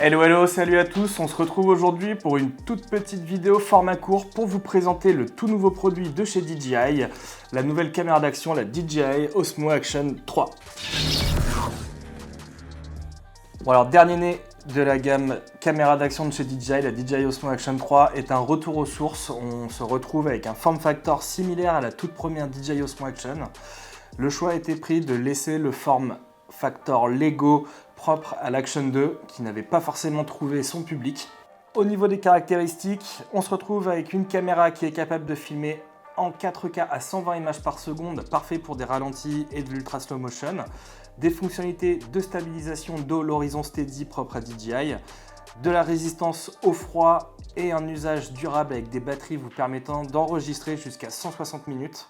Hello hello, salut à tous, on se retrouve aujourd'hui pour une toute petite vidéo format court pour vous présenter le tout nouveau produit de chez DJI, la nouvelle caméra d'action, la DJI Osmo Action 3. Bon alors, dernier né de la gamme caméra d'action de chez DJI, la DJI Osmo Action 3 est un retour aux sources. On se retrouve avec un form factor similaire à la toute première DJI Osmo Action. Le choix a été pris de laisser le form factor Lego propre à l'Action 2 qui n'avait pas forcément trouvé son public. Au niveau des caractéristiques, on se retrouve avec une caméra qui est capable de filmer en 4K à 120 images par seconde, parfait pour des ralentis et de l'ultra slow motion. Des fonctionnalités de stabilisation de l'horizon steady propre à DJI, de la résistance au froid et un usage durable avec des batteries vous permettant d'enregistrer jusqu'à 160 minutes.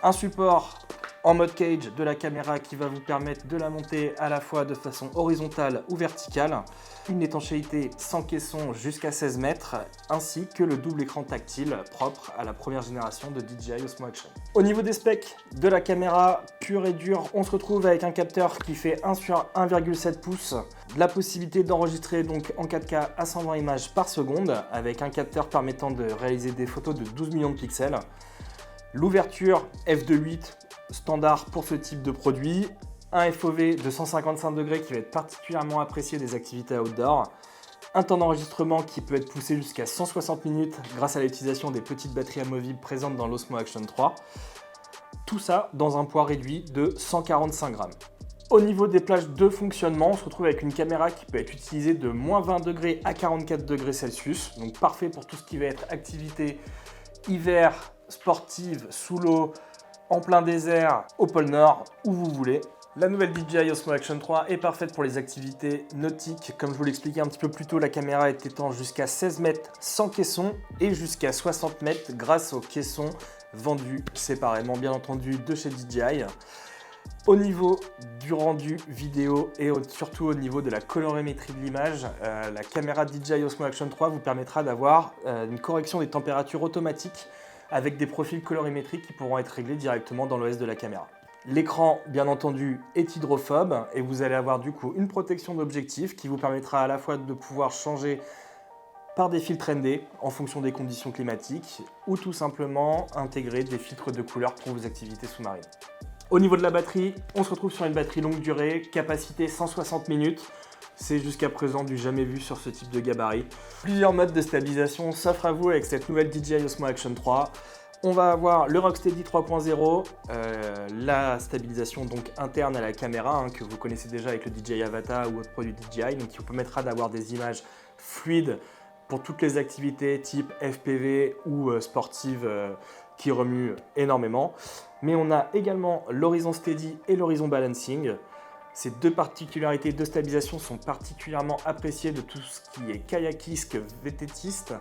Un support en mode cage de la caméra qui va vous permettre de la monter à la fois de façon horizontale ou verticale. Une étanchéité sans caisson jusqu'à 16 mètres, ainsi que le double écran tactile propre à la première génération de DJI Osmo Action. Au niveau des specs de la caméra pure et dure, on se retrouve avec un capteur qui fait 1 sur 1,7 pouces, la possibilité d'enregistrer donc en 4K à 120 images par seconde, avec un capteur permettant de réaliser des photos de 12 millions de pixels. L'ouverture f2.8 standard pour ce type de produit, un FOV de 155 degrés qui va être particulièrement apprécié des activités outdoor, un temps d'enregistrement qui peut être poussé jusqu'à 160 minutes grâce à l'utilisation des petites batteries amovibles présentes dans l'Osmo Action 3, tout ça dans un poids réduit de 145 grammes. Au niveau des plages de fonctionnement, on se retrouve avec une caméra qui peut être utilisée de moins 20 degrés à 44 degrés Celsius, donc parfait pour tout ce qui va être activité hiver, sportive, sous l'eau, en plein désert, au pôle Nord, où vous voulez. La nouvelle DJI Osmo Action 3 est parfaite pour les activités nautiques. Comme je vous l'expliquais un petit peu plus tôt, la caméra est étanche jusqu'à 16 mètres sans caisson et jusqu'à 60 mètres grâce aux caissons vendus séparément, bien entendu, de chez DJI. Au niveau du rendu vidéo et surtout au niveau de la colorimétrie de l'image, la caméra DJI Osmo Action 3 vous permettra d'avoir une correction des températures automatique avec des profils colorimétriques qui pourront être réglés directement dans l'OS de la caméra. L'écran, bien entendu, est hydrophobe et vous allez avoir du coup une protection d'objectif qui vous permettra à la fois de pouvoir changer par des filtres ND en fonction des conditions climatiques ou tout simplement intégrer des filtres de couleur pour vos activités sous-marines. Au niveau de la batterie, on se retrouve sur une batterie longue durée, capacité 160 minutes. C'est jusqu'à présent du jamais vu sur ce type de gabarit. Plusieurs modes de stabilisation s'offrent à vous avec cette nouvelle DJI Osmo Action 3. On va avoir le Rocksteady 3.0, la stabilisation donc interne à la caméra que vous connaissez déjà avec le DJI Avata ou autre produit DJI, donc qui vous permettra d'avoir des images fluides pour toutes les activités type FPV ou sportives qui remuent énormément. Mais on a également l'horizon steady et l'horizon balancing. Ces deux particularités de stabilisation sont particulièrement appréciées de tout ce qui est kayakiste, VTTiste,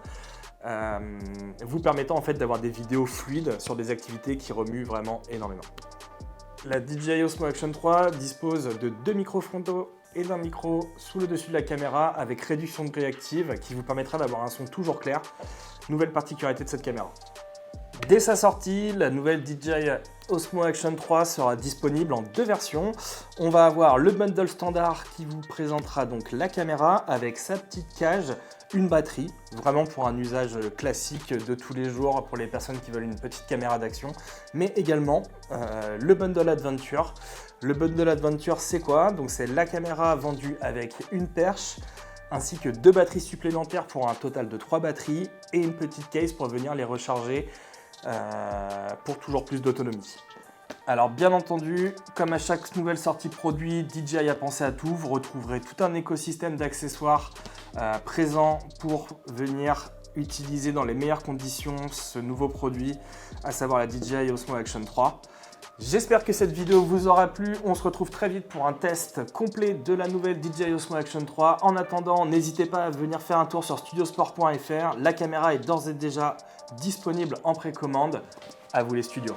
vous permettant en fait d'avoir des vidéos fluides sur des activités qui remuent vraiment énormément. La DJI Osmo Action 3 dispose de deux micros frontaux et d'un micro sous le dessus de la caméra avec réduction de bruit active qui vous permettra d'avoir un son toujours clair. Nouvelle particularité de cette caméra. Dès sa sortie, la nouvelle DJI Osmo Action 3 sera disponible en deux versions. On va avoir le bundle standard qui vous présentera donc la caméra avec sa petite cage, une batterie, vraiment pour un usage classique de tous les jours pour les personnes qui veulent une petite caméra d'action, mais également le bundle Adventure. Le bundle Adventure, c'est quoi? Donc c'est la caméra vendue avec une perche, ainsi que deux batteries supplémentaires pour un total de 3 batteries et une petite case pour venir les recharger pour toujours plus d'autonomie. Alors bien entendu, comme à chaque nouvelle sortie produit, DJI a pensé à tout. Vous retrouverez tout un écosystème d'accessoires présents pour venir utiliser dans les meilleures conditions ce nouveau produit, à savoir la DJI Osmo Action 3. J'espère que cette vidéo vous aura plu. On se retrouve très vite pour un test complet de la nouvelle DJI Osmo Action 3. En attendant, n'hésitez pas à venir faire un tour sur studiosport.fr. La caméra est d'ores et déjà disponible en précommande. À vous les studios.